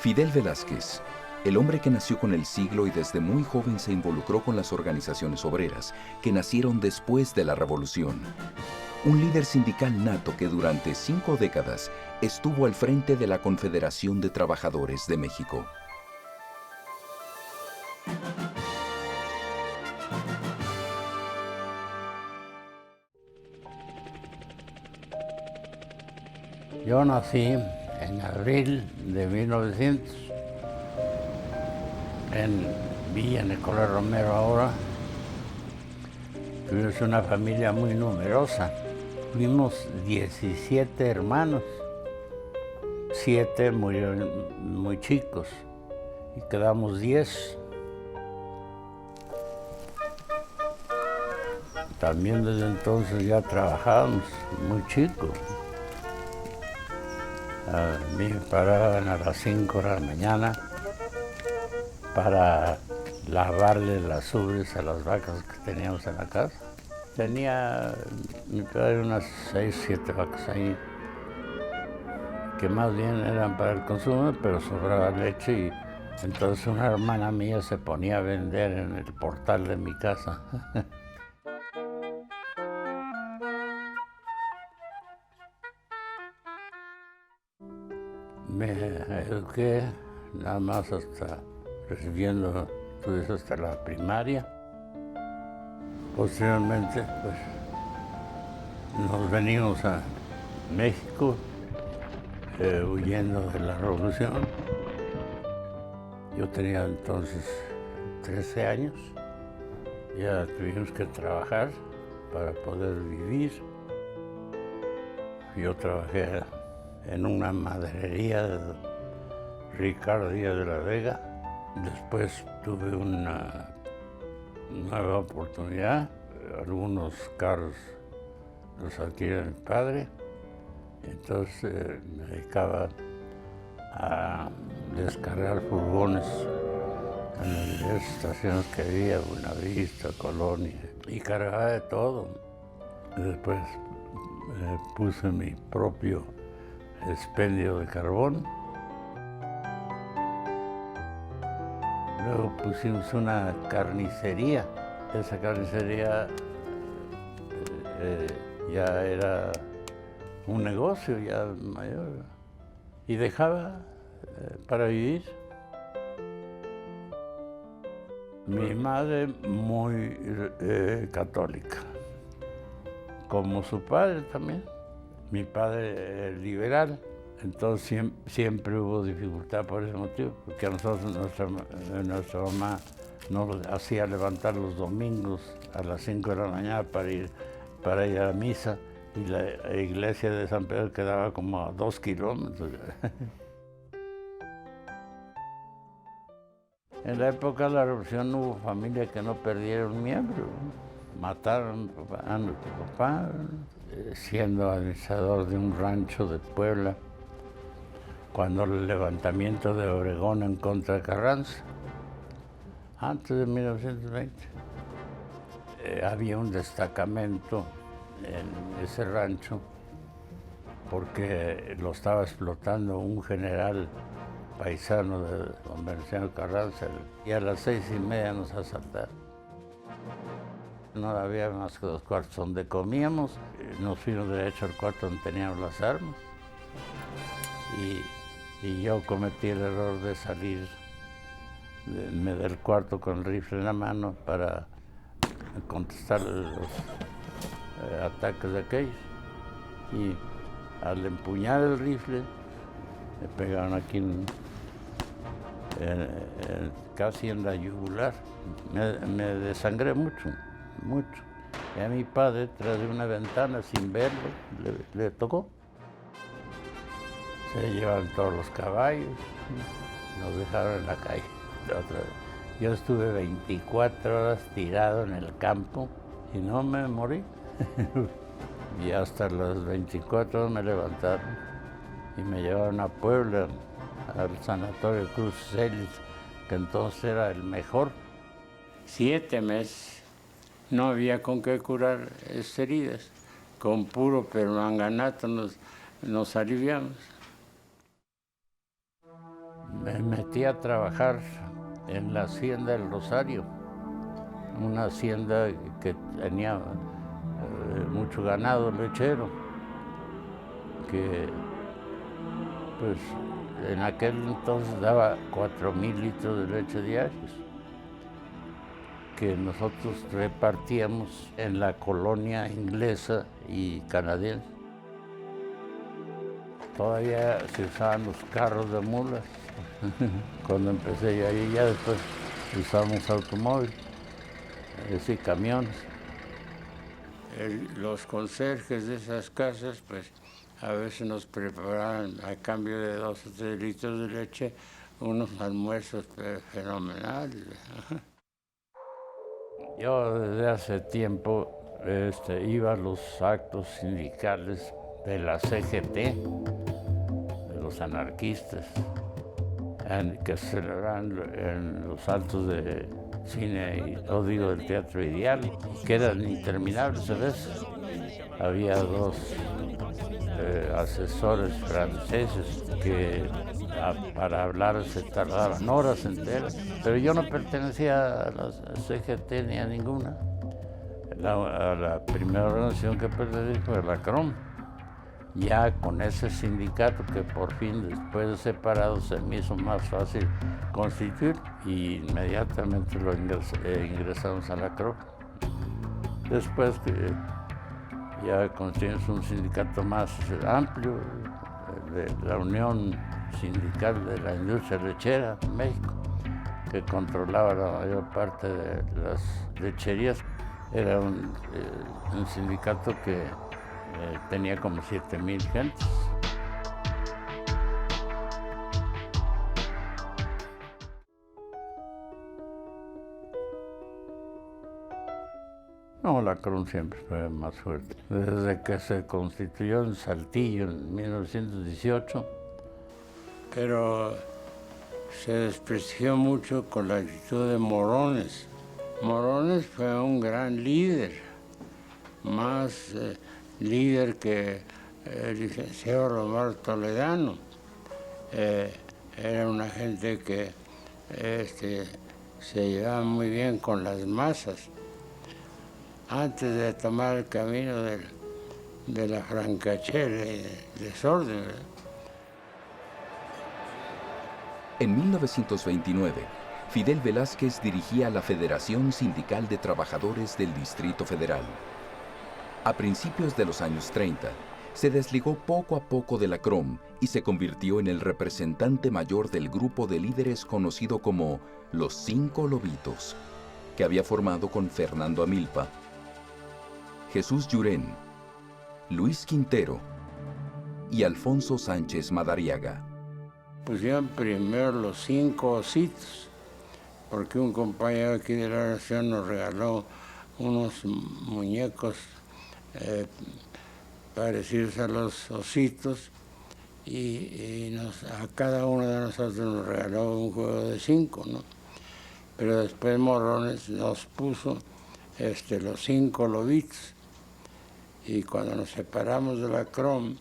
Fidel Velázquez, el hombre que nació con el siglo y desde muy joven se involucró con las organizaciones obreras que nacieron después de la Revolución. Un líder sindical nato que durante 5 décadas estuvo al frente de la Confederación de Trabajadores de México. Yo nací en abril de 1900 en Villa Nicolás Romero ahora. Tuvimos una familia muy numerosa. Fuimos 17 hermanos. 7 murieron muy chicos y quedamos 10. También desde entonces ya trabajábamos muy chicos. A mí me paraban a las 5 de la mañana para lavarle las ubres a las vacas que teníamos en la casa. Tenía mi padre unas 6, 7 vacas ahí, que más bien eran para el consumo, pero sobraba leche y entonces una hermana mía se ponía a vender en el portal de mi casa. Me eduqué nada más hasta recibiendo estudios hasta la primaria. Posteriormente, pues, nos venimos a México huyendo de la revolución. Yo tenía entonces 13 años. Ya tuvimos que trabajar para poder vivir. Yo trabajé en una maderería de Ricardo Díaz de la Vega. Después tuve una nueva oportunidad. Algunos carros los adquirió mi padre. Entonces me dedicaba a descargar furgones en las diversas estaciones que había, Buenavista, Colonia, y cargaba de todo. Después puse mi propio expendio de carbón. Luego pusimos una carnicería. Esa carnicería ya era un negocio ya mayor y dejaba para vivir. Mi madre muy católica, como su padre también. Mi padre liberal, entonces siempre hubo dificultad por ese motivo, porque a nosotros nuestra mamá nos hacía levantar los domingos a las 5 de la mañana para ir a la misa, y la iglesia de San Pedro quedaba como a 2 kilómetros. En la época de la revolución hubo familias que no perdieron miembro. Mataron a nuestro papá, siendo administrador de un rancho de Puebla, cuando el levantamiento de Obregón en contra de Carranza, antes de 1920. Había un destacamento en ese rancho porque lo estaba explotando un general paisano de don Venustiano Carranza, y a las 6:30 nos asaltaron. No había más que 2 cuartos donde comíamos. Nos fuimos derecho al cuarto donde teníamos las armas. Y yo cometí el error de salir del cuarto con el rifle en la mano para contestar los ataques de aquellos. Y al empuñar el rifle, me pegaron aquí casi en la yugular. Me desangré mucho. Y a mi padre, tras de una ventana, sin verlo, le tocó. Se llevaron todos los caballos, nos dejaron en la calle otra vez. Yo estuve 24 horas tirado en el campo y no me morí. Y hasta las 24 horas me levantaron y me llevaron a Puebla, al sanatorio Cruz Celis, que entonces era el mejor. 7 meses. No había con qué curar esas heridas. Con puro permanganato nos aliviamos. Me metí a trabajar en la hacienda del Rosario, una hacienda que tenía mucho ganado lechero, que pues en aquel entonces daba 4,000 litros de leche diarios, que nosotros repartíamos en la colonia inglesa y canadiense. Todavía se usaban los carros de mulas cuando empecé yo ahí, ya después usamos automóvil, y camiones. Los conserjes de esas casas, pues a veces nos preparaban a cambio de 2 o 3 litros de leche unos almuerzos fenomenales. Yo desde hace tiempo iba a los actos sindicales de la CGT, de los anarquistas, que se celebraban en los altos de cine, del Teatro Ideal, que eran interminables a veces. Había 2 asesores franceses que para hablar se tardaban horas enteras, pero yo no pertenecía a la CGT ni a ninguna. A la primera organización que pertenecí fue la CROM. Ya con ese sindicato que por fin, después de separado, se me hizo más fácil constituir y inmediatamente lo ingresamos a la CROM. Después que ya constituimos un sindicato más amplio, de la Unión Sindical de la Industria Lechera en México, que controlaba la mayor parte de las lecherías. Era un sindicato que tenía como 7,000 gentes. No, la CROM siempre fue más fuerte. Desde que se constituyó en Saltillo en 1918, pero se desprestigió mucho con la actitud de Morones. Morones fue un gran líder, más líder que el licenciado Román Toledano. Era una gente que se llevaba muy bien con las masas. Antes de tomar el camino de la francachela y del desorden. En 1929, Fidel Velázquez dirigía la Federación Sindical de Trabajadores del Distrito Federal. A principios de los años 30, se desligó poco a poco de la CROM y se convirtió en el representante mayor del grupo de líderes conocido como los 5 Lobitos, que había formado con Fernando Amilpa, Jesús Llurén, Luis Quintero y Alfonso Sánchez Madariaga. Pusieron primero los 5 ositos, porque un compañero aquí de la nación nos regaló unos muñecos parecidos a los ositos y a cada uno de nosotros nos regaló un juego de 5, ¿no? Pero después Morones nos puso los 5 lobitos. Y cuando nos separamos de la CROM,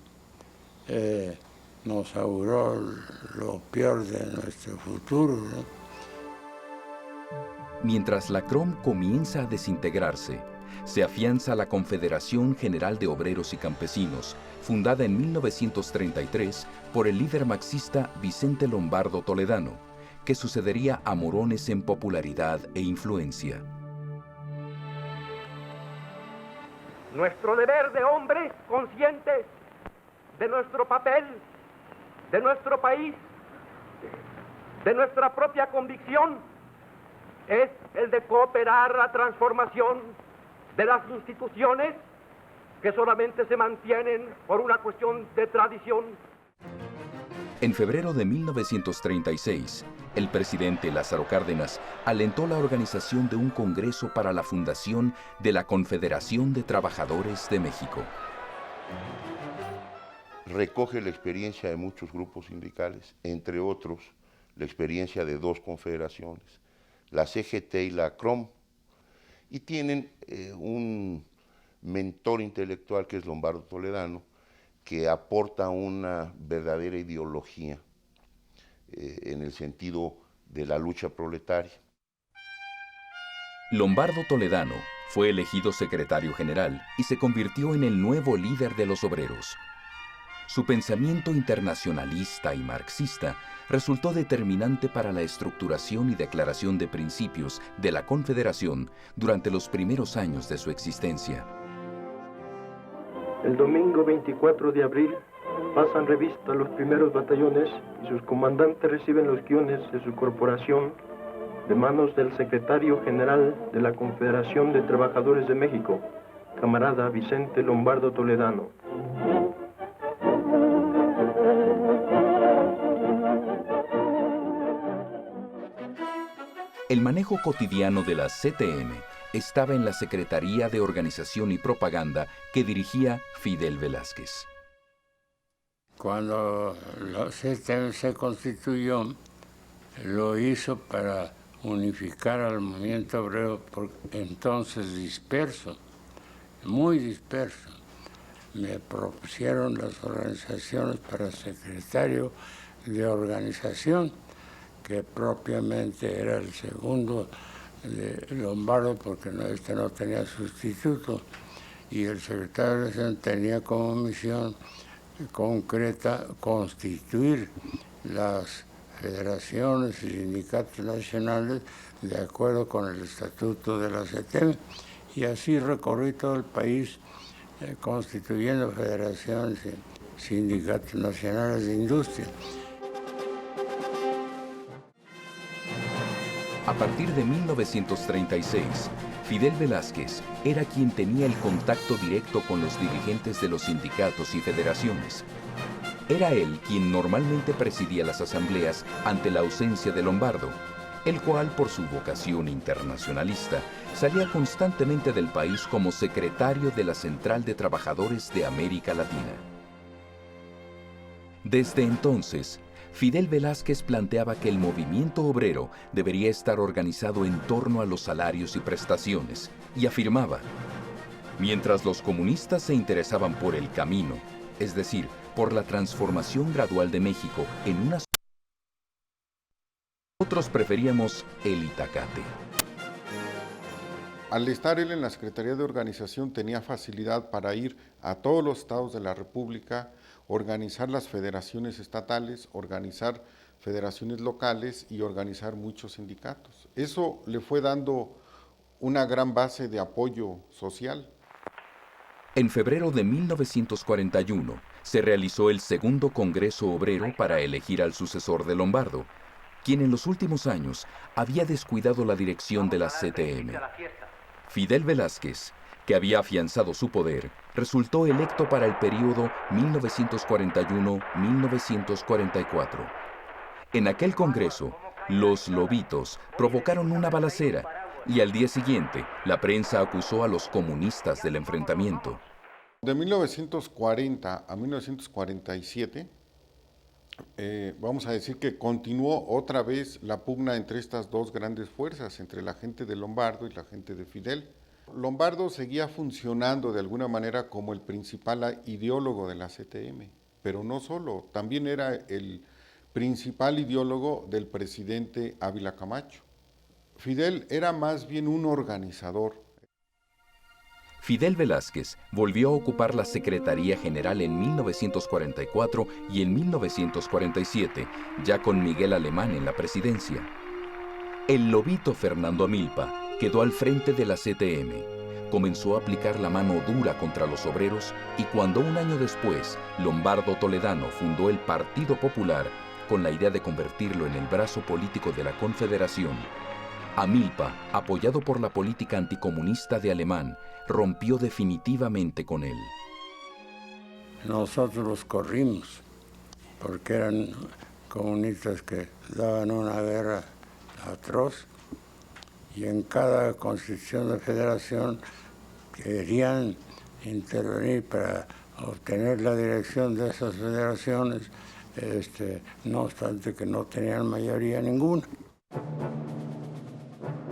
nos auguró lo peor de nuestro futuro, ¿no? Mientras la CROM comienza a desintegrarse, se afianza la Confederación General de Obreros y Campesinos, fundada en 1933 por el líder marxista Vicente Lombardo Toledano, que sucedería a Morones en popularidad e influencia. Nuestro deber de hombres conscientes de nuestro papel, de nuestro país, de nuestra propia convicción, es el de cooperar a la transformación de las instituciones que solamente se mantienen por una cuestión de tradición. En febrero de 1936, el presidente Lázaro Cárdenas alentó la organización de un congreso para la fundación de la Confederación de Trabajadores de México. Recoge la experiencia de muchos grupos sindicales, entre otros la experiencia de 2 confederaciones, la CGT y la CROM, y tienen un mentor intelectual que es Lombardo Toledano, que aporta una verdadera ideología en el sentido de la lucha proletaria. Lombardo Toledano fue elegido secretario general y se convirtió en el nuevo líder de los obreros. Su pensamiento internacionalista y marxista resultó determinante para la estructuración y declaración de principios de la Confederación durante los primeros años de su existencia. El domingo 24 de abril pasan revista los primeros batallones y sus comandantes reciben los guiones de su corporación de manos del secretario general de la Confederación de Trabajadores de México, camarada Vicente Lombardo Toledano. El manejo cotidiano de la CTM estaba en la Secretaría de Organización y Propaganda que dirigía Fidel Velázquez. Cuando la CTM se constituyó, lo hizo para unificar al movimiento obrero, entonces disperso, muy disperso. Me propusieron las organizaciones para secretario de organización, que propiamente era el segundo de Lombardo, porque este no tenía sustituto, y el secretario de organización tenía como misión concreta constituir las federaciones y sindicatos nacionales de acuerdo con el estatuto de la CTM, y así recorrí todo el país constituyendo federaciones y sindicatos nacionales de industria. A partir de 1936, Fidel Velázquez era quien tenía el contacto directo con los dirigentes de los sindicatos y federaciones. Era él quien normalmente presidía las asambleas ante la ausencia de Lombardo, el cual, por su vocación internacionalista, salía constantemente del país como secretario de la Central de Trabajadores de América Latina. Desde entonces, Fidel Velázquez planteaba que el movimiento obrero debería estar organizado en torno a los salarios y prestaciones, y afirmaba: mientras los comunistas se interesaban por el camino, es decir, por la transformación gradual de México en una sociedad, nosotros preferíamos el itacate. Al estar él en la Secretaría de Organización tenía facilidad para ir a todos los estados de la República, organizar las federaciones estatales, organizar federaciones locales y organizar muchos sindicatos. Eso le fue dando una gran base de apoyo social. En febrero de 1941 se realizó el segundo Congreso Obrero para elegir al sucesor de Lombardo, quien en los últimos años había descuidado la dirección de la CTM. Fidel Velázquez, que había afianzado su poder, resultó electo para el periodo 1941-1944. En aquel Congreso, los lobitos provocaron una balacera y al día siguiente la prensa acusó a los comunistas del enfrentamiento. De 1940 a 1947, vamos a decir que continuó otra vez la pugna entre estas dos grandes fuerzas, entre la gente de Lombardo y la gente de Fidel. Lombardo seguía funcionando de alguna manera como el principal ideólogo de la CTM, pero no solo, también era el principal ideólogo del presidente Ávila Camacho. Fidel era más bien un organizador. Fidel Velázquez volvió a ocupar la Secretaría General en 1944 y en 1947, ya con Miguel Alemán en la presidencia. El lobito Fernando Amilpa quedó al frente de la CTM. Comenzó a aplicar la mano dura contra los obreros y cuando un año después Lombardo Toledano fundó el Partido Popular con la idea de convertirlo en el brazo político de la Confederación, Amilpa, apoyado por la política anticomunista de Alemán, rompió definitivamente con él. Nosotros los corrimos porque eran comunistas que daban una guerra atroz y en cada constitución de federación querían intervenir para obtener la dirección de esas federaciones, no obstante que no tenían mayoría ninguna.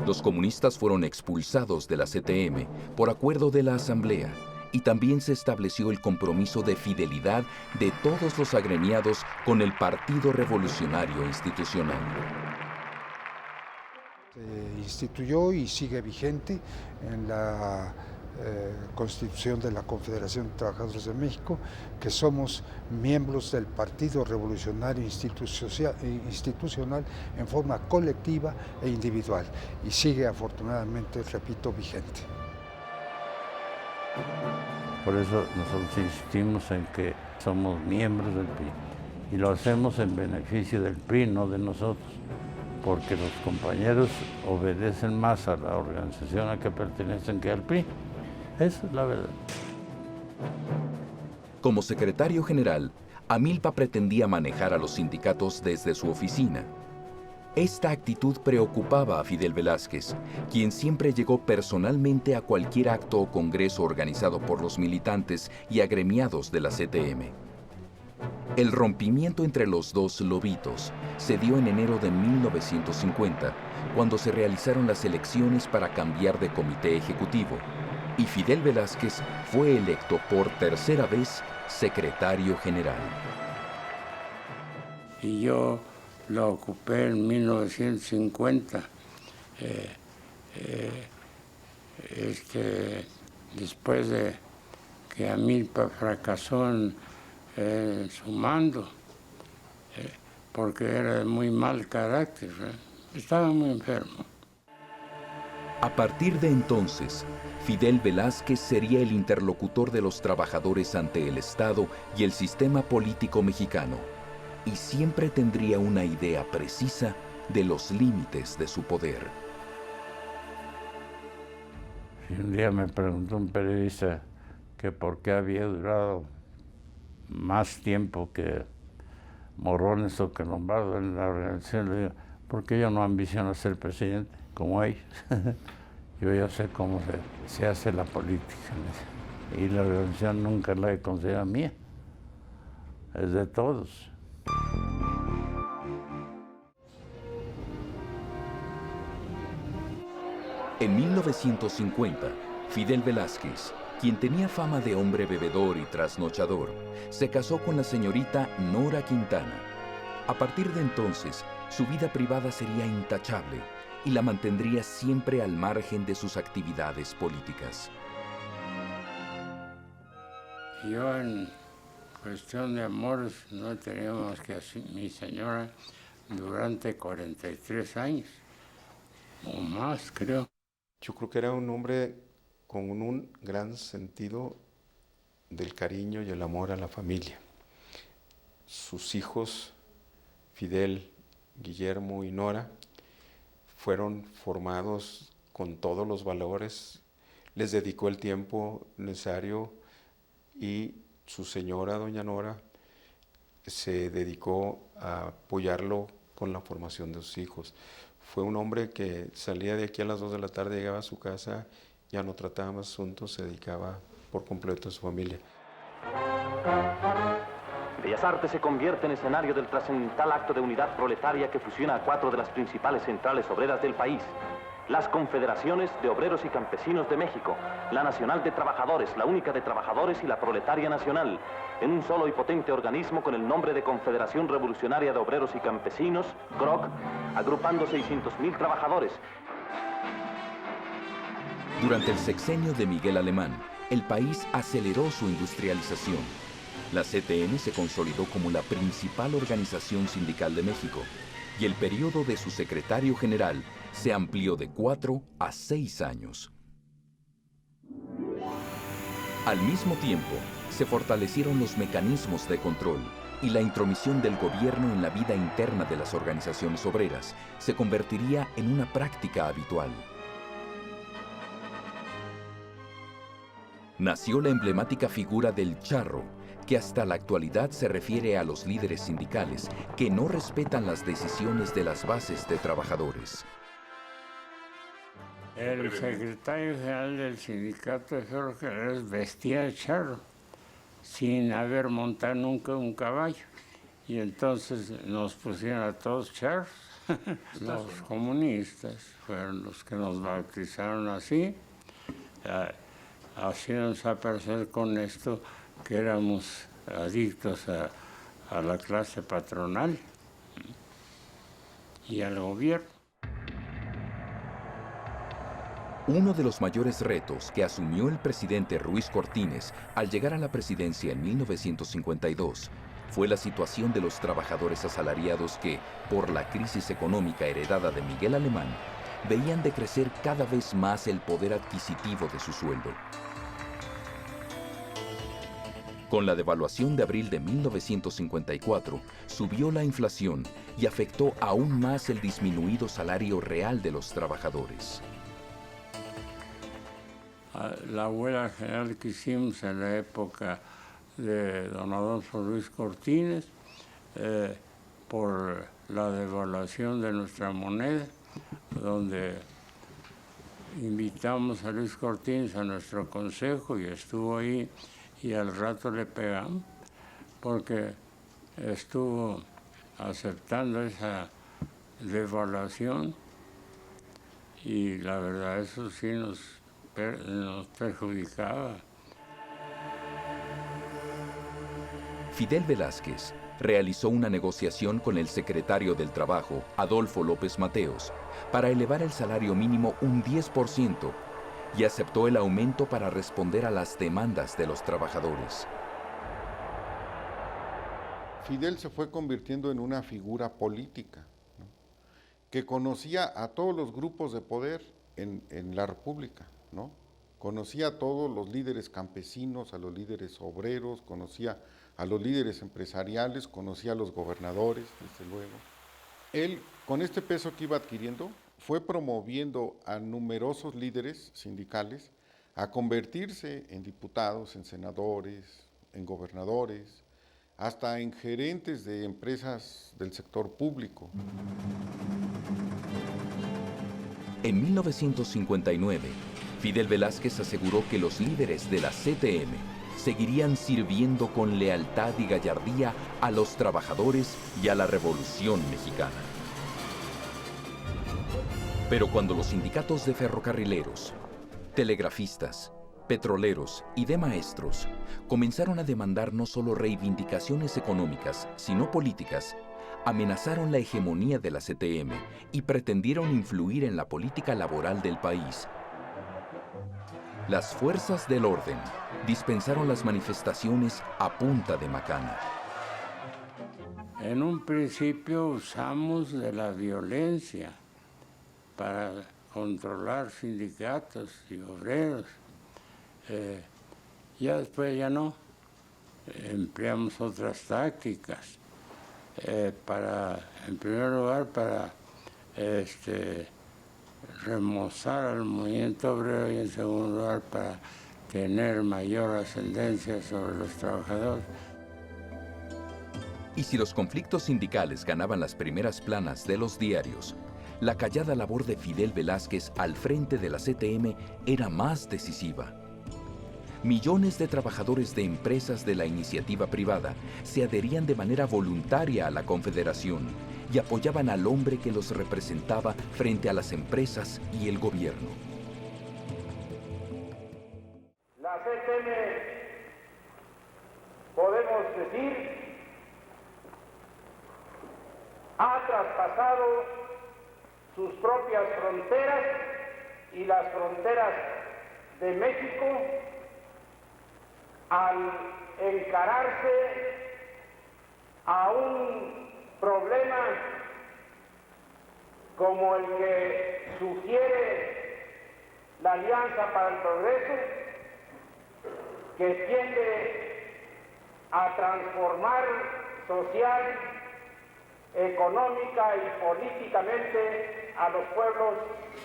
Los comunistas fueron expulsados de la CTM por acuerdo de la Asamblea y también se estableció el compromiso de fidelidad de todos los agremiados con el Partido Revolucionario Institucional. Se instituyó y sigue vigente en la Constitución de la Confederación de Trabajadores de México, que somos miembros del Partido Revolucionario Institucional en forma colectiva e individual, y sigue afortunadamente, repito, vigente. Por eso nosotros insistimos en que somos miembros del PRI y lo hacemos en beneficio del PRI, no de nosotros, porque los compañeros obedecen más a la organización a que pertenecen que al PRI. Esa es la verdad. Como secretario general, Amilpa pretendía manejar a los sindicatos desde su oficina. Esta actitud preocupaba a Fidel Velázquez, quien siempre llegó personalmente a cualquier acto o congreso organizado por los militantes y agremiados de la CTM. El rompimiento entre los dos lobitos se dio en enero de 1950, cuando se realizaron las elecciones para cambiar de comité ejecutivo, y Fidel Velázquez fue electo por tercera vez secretario general. Y yo lo ocupé en 1950. Después de que Amilpa fracasó en su mando, porque era de muy mal carácter, estaba muy enfermo. A partir de entonces, Fidel Velázquez sería el interlocutor de los trabajadores ante el Estado y el sistema político mexicano, y siempre tendría una idea precisa de los límites de su poder. Un día me preguntó un periodista que por qué había durado más tiempo que Morrones o que Lombardo en la organización. Le digo, porque yo no ambiciono ser presidente como ellos. Yo ya sé cómo se hace la política. Y la organización nunca la he considerado mía. Es de todos. En 1950, Fidel Velázquez, quien tenía fama de hombre bebedor y trasnochador, se casó con la señorita Nora Quintana. A partir de entonces, su vida privada sería intachable y la mantendría siempre al margen de sus actividades políticas. Yo en cuestión de amores no he tenido más que así, mi señora durante 43 años, o más creo. Yo creo que era un hombre con un gran sentido del cariño y el amor a la familia. Sus hijos, Fidel, Guillermo y Nora, fueron formados con todos los valores, les dedicó el tiempo necesario y su señora, doña Nora, se dedicó a apoyarlo con la formación de sus hijos. Fue un hombre que salía de aquí a las 2 de la tarde, llegaba a su casa, ya no trataba más asuntos, se dedicaba por completo a su familia. Bellas Artes se convierte en escenario del trascendental acto de unidad proletaria que fusiona a 4 de las principales centrales obreras del país: las Confederaciones de Obreros y Campesinos de México, la Nacional de Trabajadores, la Única de Trabajadores y la Proletaria Nacional, en un solo y potente organismo con el nombre de Confederación Revolucionaria de Obreros y Campesinos, CROC, agrupando 600,000 trabajadores. Durante el sexenio de Miguel Alemán, el país aceleró su industrialización. La CTM se consolidó como la principal organización sindical de México, y el periodo de su secretario general se amplió de 4 a 6 años. Al mismo tiempo, se fortalecieron los mecanismos de control y la intromisión del gobierno en la vida interna de las organizaciones obreras se convertiría en una práctica habitual. Nació la emblemática figura del charro, que hasta la actualidad se refiere a los líderes sindicales que no respetan las decisiones de las bases de trabajadores. El secretario general del sindicato de ferrocarriles vestía de charro, sin haber montado nunca un caballo. Y entonces nos pusieron a todos charros. Los comunistas fueron los que nos bautizaron así. hacíamos aparecer con esto que éramos adictos a la clase patronal y al gobierno. Uno de los mayores retos que asumió el presidente Ruiz Cortines al llegar a la presidencia en 1952 fue la situación de los trabajadores asalariados que, por la crisis económica heredada de Miguel Alemán, veían decrecer cada vez más el poder adquisitivo de su sueldo. Con la devaluación de abril de 1954, subió la inflación y afectó aún más el disminuido salario real de los trabajadores. La huelga general que hicimos en la época de don Adolfo Ruiz Cortines, por la devaluación de nuestra moneda, donde invitamos a Luis Cortines a nuestro consejo y estuvo ahí, y al rato le pegamos porque estuvo aceptando esa devaluación, y la verdad eso sí nos perjudicaba. Fidel Velázquez realizó una negociación con el secretario del Trabajo, Adolfo López Mateos, para elevar el salario mínimo un 10% y aceptó el aumento para responder a las demandas de los trabajadores. Fidel se fue convirtiendo en una figura política, ¿no?, que conocía a todos los grupos de poder en la República, ¿no? Conocía a todos los líderes campesinos, a los líderes obreros, conocía a los líderes empresariales, conocía a los gobernadores, desde luego. Él, con este peso que iba adquiriendo, fue promoviendo a numerosos líderes sindicales a convertirse en diputados, en senadores, en gobernadores, hasta en gerentes de empresas del sector público. En 1959, Fidel Velázquez aseguró que los líderes de la CTM seguirían sirviendo con lealtad y gallardía a los trabajadores y a la Revolución Mexicana. Pero cuando los sindicatos de ferrocarrileros, telegrafistas, petroleros y de maestros comenzaron a demandar no solo reivindicaciones económicas, sino políticas, amenazaron la hegemonía de la CTM y pretendieron influir en la política laboral del país. Las fuerzas del orden dispensaron las manifestaciones a punta de macana. En un principio usamos de la violencia para controlar sindicatos y obreros. Ya después ya no. Empleamos otras tácticas. En primer lugar, para remozar al movimiento obrero, y en segundo lugar para tener mayor ascendencia sobre los trabajadores. Y si los conflictos sindicales ganaban las primeras planas de los diarios, la callada labor de Fidel Velázquez al frente de la CTM era más decisiva. Millones de trabajadores de empresas de la iniciativa privada se adherían de manera voluntaria a la Confederación y apoyaban al hombre que los representaba frente a las empresas y el gobierno. La CTM, podemos decir, ha traspasado sus propias fronteras y las fronteras de México al encararse a un problema como el que sugiere la Alianza para el Progreso, que tiende a transformar social, económica y políticamente a los pueblos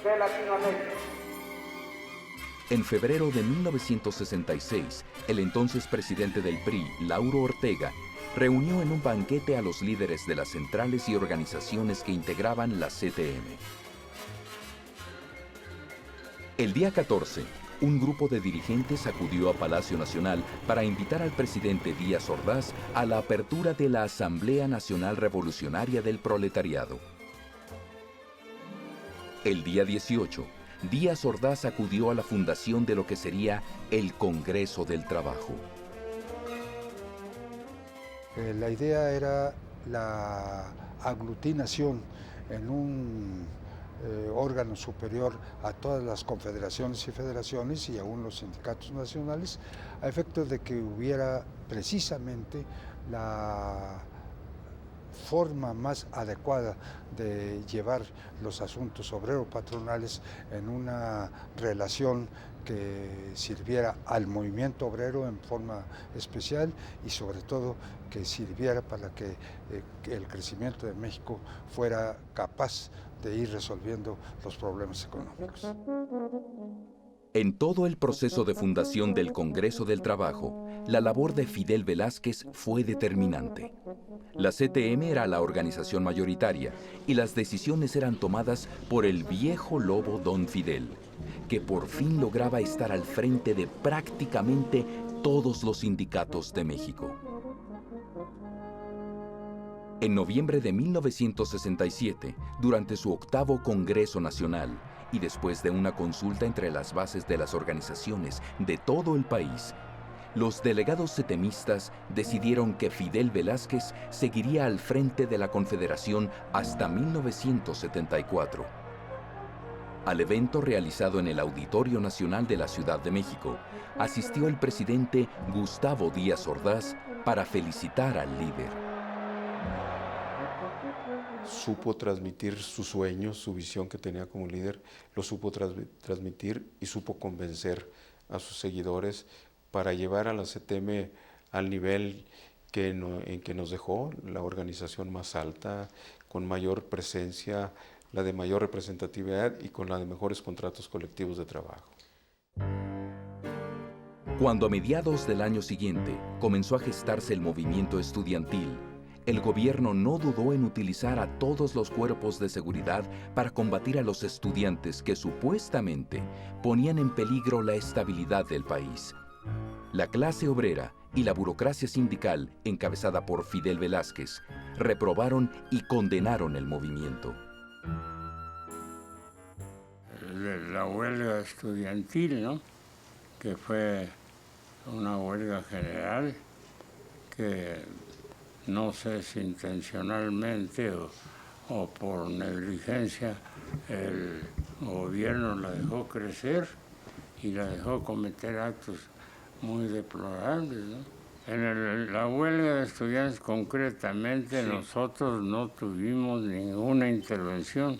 de Latinoamérica. En febrero de 1966, el entonces presidente del PRI, Lauro Ortega, reunió en un banquete a los líderes de las centrales y organizaciones que integraban la CTM. El día 14, un grupo de dirigentes acudió a Palacio Nacional para invitar al presidente Díaz Ordaz a la apertura de la Asamblea Nacional Revolucionaria del Proletariado. El día 18, Díaz Ordaz acudió a la fundación de lo que sería el Congreso del Trabajo. La idea era la aglutinación en un órgano superior a todas las confederaciones y federaciones y aún los sindicatos nacionales, a efecto de que hubiera precisamente la forma más adecuada de llevar los asuntos obrero-patronales en una relación que sirviera al movimiento obrero en forma especial y sobre todo que sirviera para que el crecimiento de México fuera capaz de ir resolviendo los problemas económicos. En todo el proceso de fundación del Congreso del Trabajo, la labor de Fidel Velázquez fue determinante. La CTM era la organización mayoritaria y las decisiones eran tomadas por el viejo lobo Don Fidel, que por fin lograba estar al frente de prácticamente todos los sindicatos de México. En noviembre de 1967, durante su 8º Congreso Nacional, y después de una consulta entre las bases de las organizaciones de todo el país, los delegados setemistas decidieron que Fidel Velázquez seguiría al frente de la Confederación hasta 1974. Al evento realizado en el Auditorio Nacional de la Ciudad de México, asistió el presidente Gustavo Díaz Ordaz para felicitar al líder. Supo transmitir sus sueños, su visión que tenía como líder, lo supo transmitir y supo convencer a sus seguidores para llevar a la CTM al nivel en que nos dejó, la organización más alta, con mayor presencia, la de mayor representatividad y con la de mejores contratos colectivos de trabajo. Cuando a mediados del año siguiente comenzó a gestarse el movimiento estudiantil, el gobierno no dudó en utilizar a todos los cuerpos de seguridad para combatir a los estudiantes que supuestamente ponían en peligro la estabilidad del país. La clase obrera y la burocracia sindical, encabezada por Fidel Velázquez, reprobaron y condenaron el movimiento. La huelga estudiantil, ¿no?, que fue una huelga general que no sé si intencionalmente o por negligencia el gobierno la dejó crecer y la dejó cometer actos muy deplorables, ¿no? En la huelga de estudiantes concretamente sí. Nosotros no tuvimos ninguna intervención,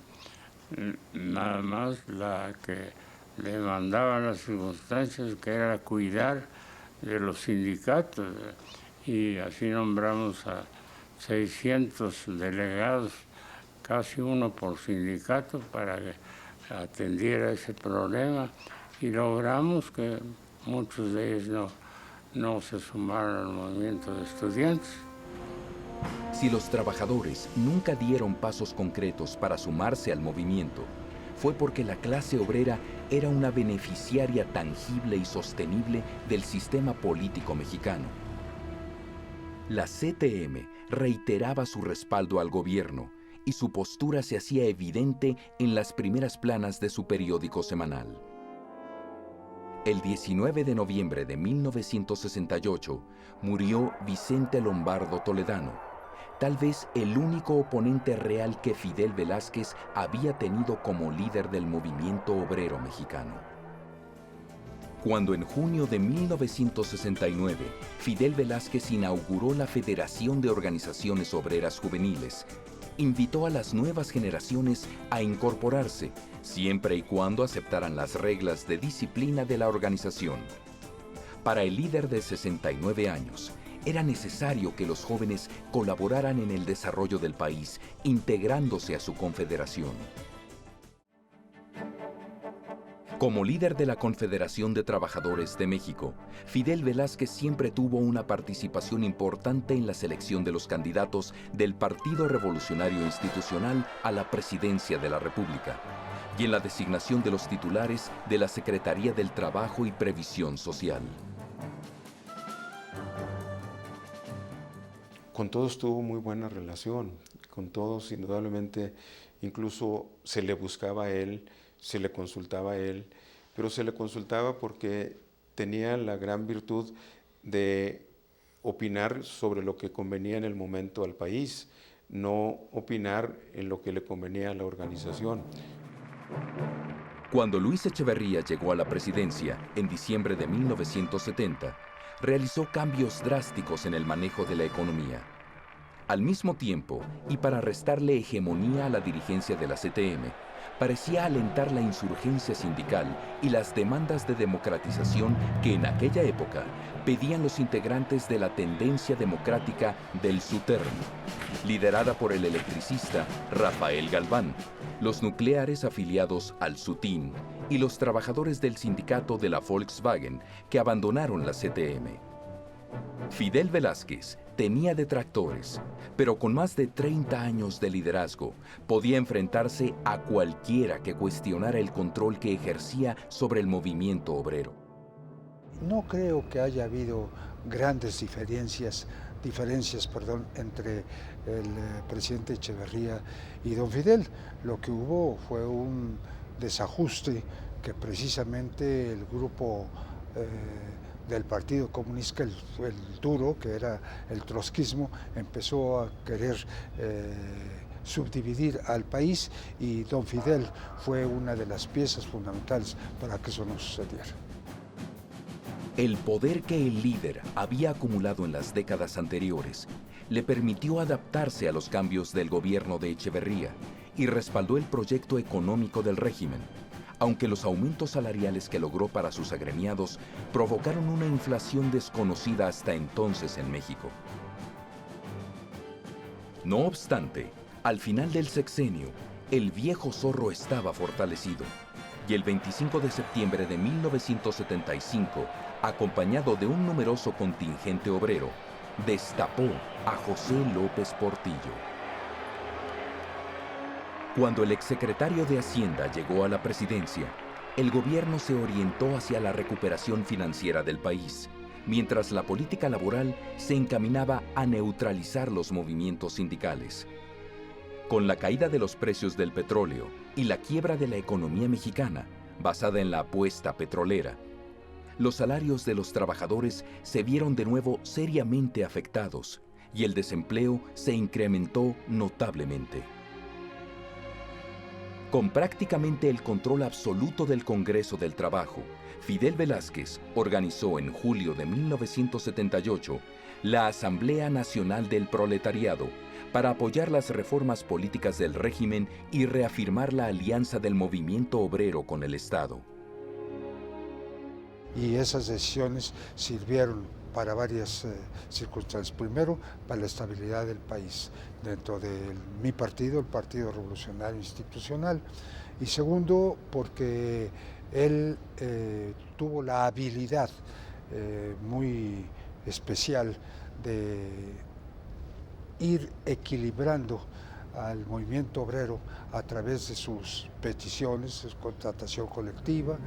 nada más la que demandaban las circunstancias, que era cuidar de los sindicatos, y así nombramos a 600 delegados, casi uno por sindicato, para que atendiera ese problema, y logramos que muchos de ellos no se sumaron al movimiento de estudiantes. Si los trabajadores nunca dieron pasos concretos para sumarse al movimiento, fue porque la clase obrera era una beneficiaria tangible y sostenible del sistema político mexicano. La CTM reiteraba su respaldo al gobierno y su postura se hacía evidente en las primeras planas de su periódico semanal. El 19 de noviembre de 1968 murió Vicente Lombardo Toledano, tal vez el único oponente real que Fidel Velázquez había tenido como líder del movimiento obrero mexicano. Cuando en junio de 1969 Fidel Velázquez inauguró la Federación de Organizaciones Obreras Juveniles, invitó a las nuevas generaciones a incorporarse, siempre y cuando aceptaran las reglas de disciplina de la organización. Para el líder de 69 años, era necesario que los jóvenes colaboraran en el desarrollo del país, integrándose a su confederación. Como líder de la Confederación de Trabajadores de México, Fidel Velázquez siempre tuvo una participación importante en la selección de los candidatos del Partido Revolucionario Institucional a la presidencia de la República y en la designación de los titulares de la Secretaría del Trabajo y Previsión Social. Con todos tuvo muy buena relación, con todos indudablemente incluso se le buscaba a él, se le consultaba a él, pero se le consultaba porque tenía la gran virtud de opinar sobre lo que convenía en el momento al país, no opinar en lo que le convenía a la organización. Cuando Luis Echeverría llegó a la presidencia en diciembre de 1970, realizó cambios drásticos en el manejo de la economía. Al mismo tiempo, y para restarle hegemonía a la dirigencia de la CTM, parecía alentar la insurgencia sindical y las demandas de democratización que en aquella época pedían los integrantes de la tendencia democrática del SUTERN, liderada por el electricista Rafael Galván, los nucleares afiliados al SUTIN y los trabajadores del sindicato de la Volkswagen que abandonaron la CTM. Fidel Velázquez tenía detractores, pero con más de 30 años de liderazgo, podía enfrentarse a cualquiera que cuestionara el control que ejercía sobre el movimiento obrero. No creo que haya habido grandes diferencias entre el presidente Echeverría y don Fidel. Lo que hubo fue un desajuste que precisamente el grupo del Partido Comunista, el duro, que era el trotskismo, empezó a querer subdividir al país, y don Fidel fue una de las piezas fundamentales para que eso no sucediera. El poder que el líder había acumulado en las décadas anteriores le permitió adaptarse a los cambios del gobierno de Echeverría y respaldó el proyecto económico del régimen, aunque los aumentos salariales que logró para sus agremiados provocaron una inflación desconocida hasta entonces en México. No obstante, al final del sexenio, el viejo zorro estaba fortalecido, y el 25 de septiembre de 1975, acompañado de un numeroso contingente obrero, destapó a José López Portillo. Cuando el exsecretario de Hacienda llegó a la presidencia, el gobierno se orientó hacia la recuperación financiera del país, mientras la política laboral se encaminaba a neutralizar los movimientos sindicales. Con la caída de los precios del petróleo y la quiebra de la economía mexicana, basada en la apuesta petrolera, los salarios de los trabajadores se vieron de nuevo seriamente afectados y el desempleo se incrementó notablemente. Con prácticamente el control absoluto del Congreso del Trabajo, Fidel Velázquez organizó en julio de 1978 la Asamblea Nacional del Proletariado para apoyar las reformas políticas del régimen y reafirmar la alianza del movimiento obrero con el Estado. Y esas decisiones sirvieron para varias circunstancias. Primero, para la estabilidad del país dentro de mi partido, el Partido Revolucionario Institucional. Y segundo, porque él tuvo la habilidad muy especial de ir equilibrando al movimiento obrero a través de sus peticiones, su contratación colectiva.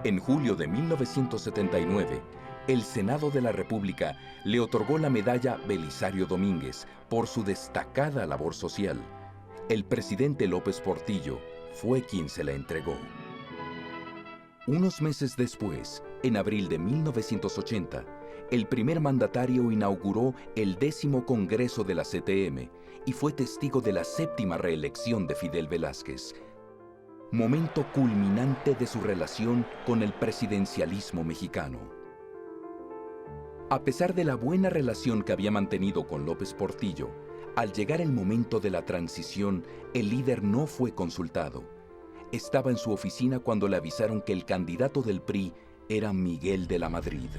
En julio de 1979, el Senado de la República le otorgó la medalla Belisario Domínguez por su destacada labor social. El presidente López Portillo fue quien se la entregó. Unos meses después, en abril de 1980, el primer mandatario inauguró el 10º Congreso de la CTM y fue testigo de la 7ª reelección de Fidel Velázquez, momento culminante de su relación con el presidencialismo mexicano. A pesar de la buena relación que había mantenido con López Portillo, al llegar el momento de la transición, el líder no fue consultado. Estaba en su oficina cuando le avisaron que el candidato del PRI era Miguel de la Madrid.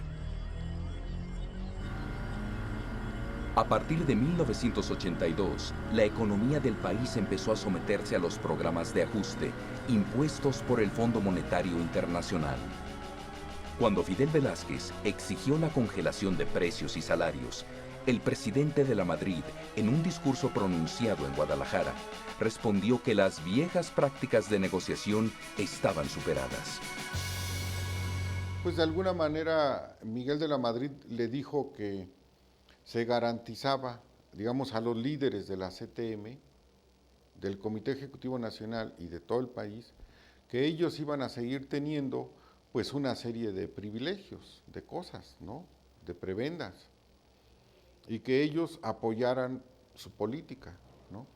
A partir de 1982, la economía del país empezó a someterse a los programas de ajuste impuestos por el Fondo Monetario Internacional. Cuando Fidel Velázquez exigió la congelación de precios y salarios, el presidente de la Madrid, en un discurso pronunciado en Guadalajara, respondió que las viejas prácticas de negociación estaban superadas. Pues de alguna manera Miguel de la Madrid le dijo que se garantizaba, digamos, a los líderes de la CTM del Comité Ejecutivo Nacional y de todo el país, que ellos iban a seguir teniendo pues una serie de privilegios, de cosas, ¿no? De prebendas, y que ellos apoyaran su política, ¿no?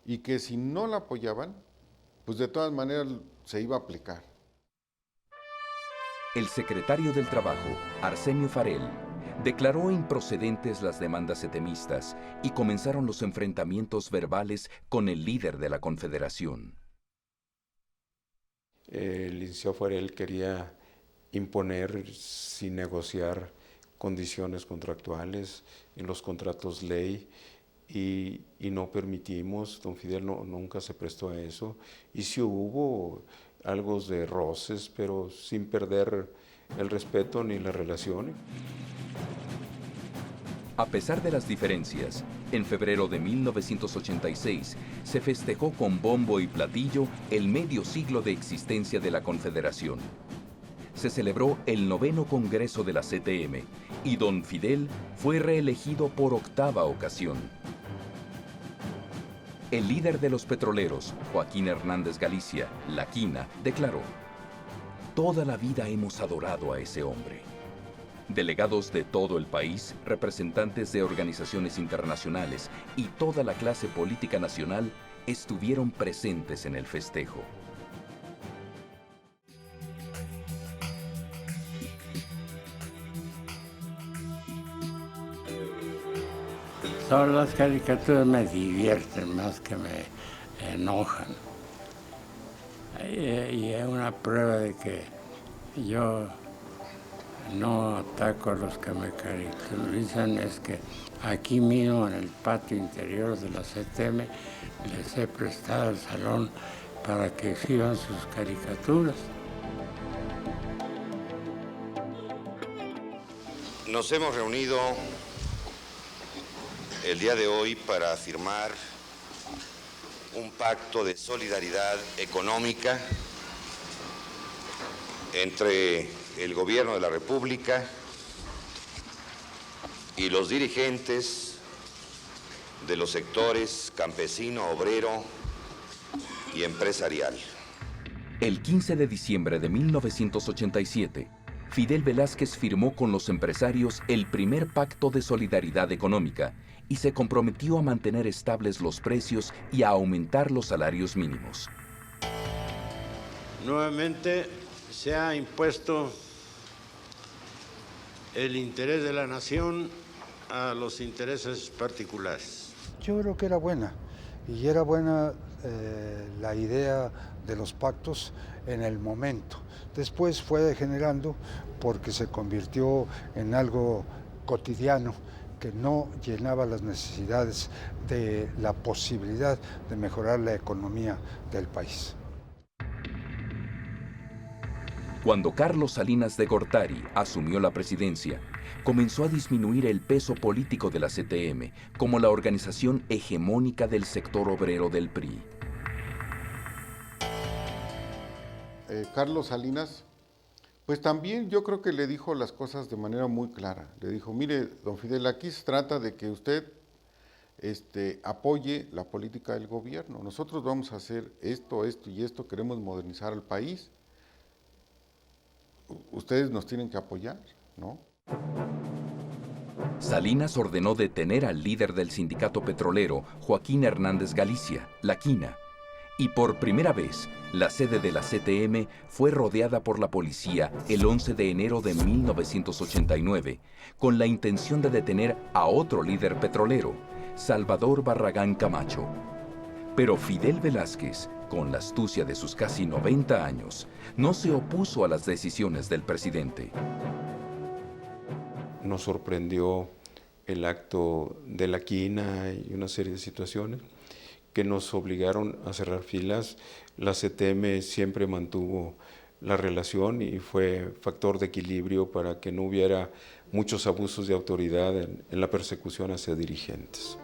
Y que si no la apoyaban, pues de todas maneras se iba a aplicar. El secretario del Trabajo, Arsenio Farel, declaró improcedentes las demandas setemistas y comenzaron los enfrentamientos verbales con el líder de la Confederación. El licenciado Farel quería imponer sin negociar condiciones contractuales en los contratos ley y no permitimos, don Fidel nunca se prestó a eso, y sí hubo algo de roces, pero sin perder el respeto ni la relación. A pesar de las diferencias, en febrero de 1986 se festejó con bombo y platillo el medio siglo de existencia de la Confederación. Se celebró el 9º Congreso de la CTM y don Fidel fue reelegido por 8ª ocasión. El líder de los petroleros, Joaquín Hernández Galicia, La Quina, declaró: "Toda la vida hemos adorado a ese hombre". Delegados de todo el país, representantes de organizaciones internacionales y toda la clase política nacional estuvieron presentes en el festejo. Todas las caricaturas me divierten más que me enojan. Y es una prueba de que yo no ataco a los que me caricaturizan, es que aquí mismo en el patio interior de la CTM les he prestado el salón para que exhiban sus caricaturas. Nos hemos reunido el día de hoy para firmar un pacto de solidaridad económica entre el Gobierno de la República y los dirigentes de los sectores campesino, obrero y empresarial. El 15 de diciembre de 1987, Fidel Velázquez firmó con los empresarios el primer pacto de solidaridad económica y se comprometió a mantener estables los precios y a aumentar los salarios mínimos. Nuevamente se ha impuesto el interés de la nación a los intereses particulares. Yo creo que era buena, y era buena la idea de los pactos en el momento. Después fue degenerando porque se convirtió en algo cotidiano que no llenaba las necesidades de la posibilidad de mejorar la economía del país. Cuando Carlos Salinas de Gortari asumió la presidencia, comenzó a disminuir el peso político de la CTM como la organización hegemónica del sector obrero del PRI. Carlos Salinas, pues también yo creo que le dijo las cosas de manera muy clara. Le dijo: mire, don Fidel, aquí se trata de que usted apoye la política del gobierno. Nosotros vamos a hacer esto, esto y esto, queremos modernizar al país. Ustedes nos tienen que apoyar, ¿no? Salinas ordenó detener al líder del sindicato petrolero, Joaquín Hernández Galicia, La Quina, y por primera vez, la sede de la CTM fue rodeada por la policía el 11 de enero de 1989, con la intención de detener a otro líder petrolero, Salvador Barragán Camacho. Pero Fidel Velázquez, con la astucia de sus casi 90 años, no se opuso a las decisiones del presidente. Nos sorprendió el acto de La Quina y una serie de situaciones que nos obligaron a cerrar filas. La CTM siempre mantuvo la relación y fue factor de equilibrio para que no hubiera muchos abusos de autoridad en la persecución hacia dirigentes.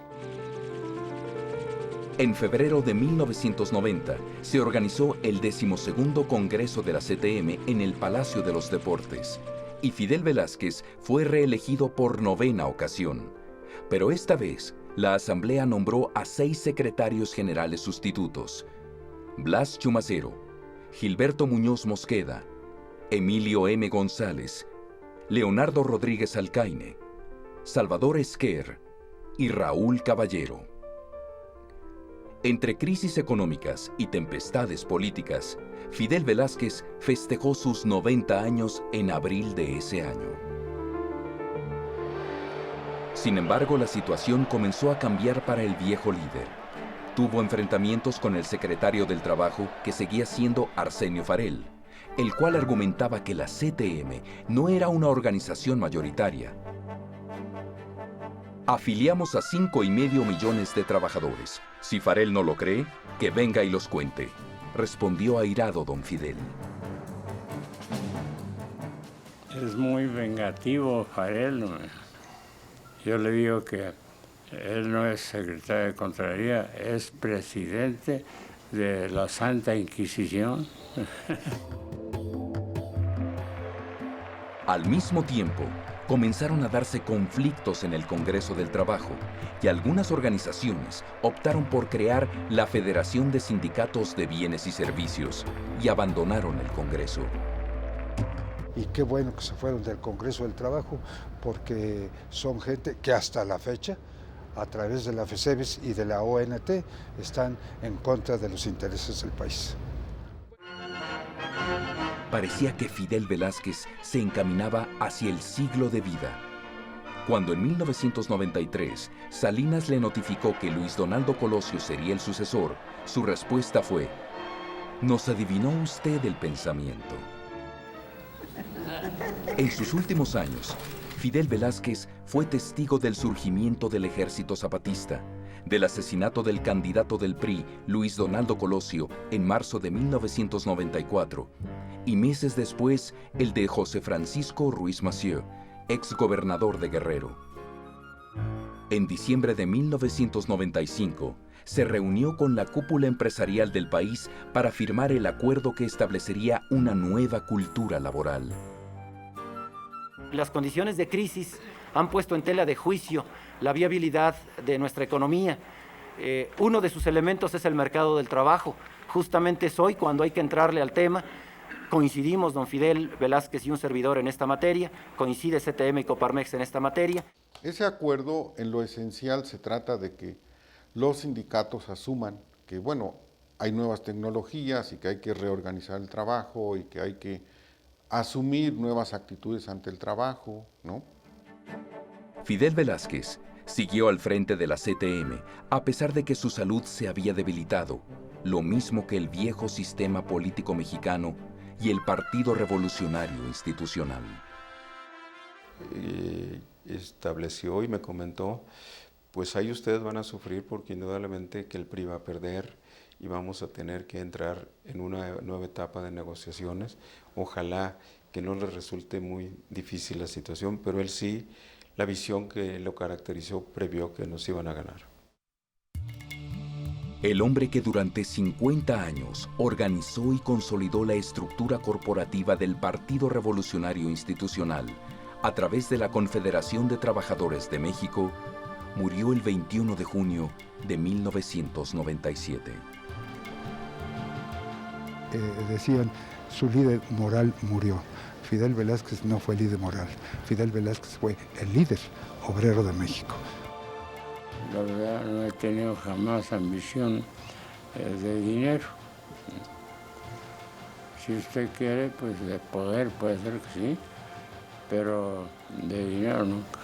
En febrero de 1990 se organizó el 12º Congreso de la CTM en el Palacio de los Deportes y Fidel Velázquez fue reelegido por 9ª ocasión. Pero esta vez la Asamblea nombró a 6 secretarios generales sustitutos: Blas Chumacero, Gilberto Muñoz Mosqueda, Emilio M. González, Leonardo Rodríguez Alcaine, Salvador Esquer y Raúl Caballero. Entre crisis económicas y tempestades políticas, Fidel Velázquez festejó sus 90 años en abril de ese año. Sin embargo, la situación comenzó a cambiar para el viejo líder. Tuvo enfrentamientos con el secretario del Trabajo, que seguía siendo Arsenio Farel, el cual argumentaba que la CTM no era una organización mayoritaria. Afiliamos a 5,5 millones de trabajadores. Si Farel no lo cree, que venga y los cuente, respondió airado don Fidel. Es muy vengativo Farel. Yo le digo que él no es secretario de Contraloría, es presidente de la Santa Inquisición. Al mismo tiempo, comenzaron a darse conflictos en el Congreso del Trabajo y algunas organizaciones optaron por crear la Federación de Sindicatos de Bienes y Servicios y abandonaron el Congreso. Y qué bueno que se fueron del Congreso del Trabajo, porque son gente que hasta la fecha, a través de la FECEBES y de la ONT, están en contra de los intereses del país. Parecía que Fidel Velázquez se encaminaba hacia el siglo de vida. Cuando en 1993 Salinas le notificó que Luis Donaldo Colosio sería el sucesor, su respuesta fue: «Nos adivinó usted el pensamiento». En sus últimos años, Fidel Velázquez fue testigo del surgimiento del Ejército Zapatista, del asesinato del candidato del PRI, Luis Donaldo Colosio, en marzo de 1994, y meses después el de José Francisco Ruiz Massieu, ex gobernador de Guerrero. En diciembre de 1995, se reunió con la cúpula empresarial del país para firmar el acuerdo que establecería una nueva cultura laboral. Las condiciones de crisis han puesto en tela de juicio la viabilidad de nuestra economía. Uno de sus elementos es el mercado del trabajo. Justamente es hoy cuando hay que entrarle al tema. Coincidimos don Fidel Velázquez y un servidor en esta materia, coincide CTM y Coparmex en esta materia. Ese acuerdo, en lo esencial, se trata de que los sindicatos asuman que, bueno, hay nuevas tecnologías y que hay que reorganizar el trabajo y que hay que asumir nuevas actitudes ante el trabajo, ¿no? Fidel Velázquez siguió al frente de la CTM a pesar de que su salud se había debilitado, lo mismo que el viejo sistema político mexicano y el Partido Revolucionario Institucional. Estableció y me comentó, pues ahí ustedes van a sufrir porque indudablemente que el PRI va a perder y vamos a tener que entrar en una nueva etapa de negociaciones. Ojalá que no les resulte muy difícil la situación, pero él sí, la visión que lo caracterizó previó que nos iban a ganar. El hombre que durante 50 años organizó y consolidó la estructura corporativa del Partido Revolucionario Institucional a través de la Confederación de Trabajadores de México, murió el 21 de junio de 1997. Decían, su líder moral murió. Fidel Velázquez no fue líder moral. Fidel Velázquez fue el líder obrero de México. La verdad, no he tenido jamás ambición de dinero. Si usted quiere, pues de poder, puede ser que sí, pero de dinero nunca.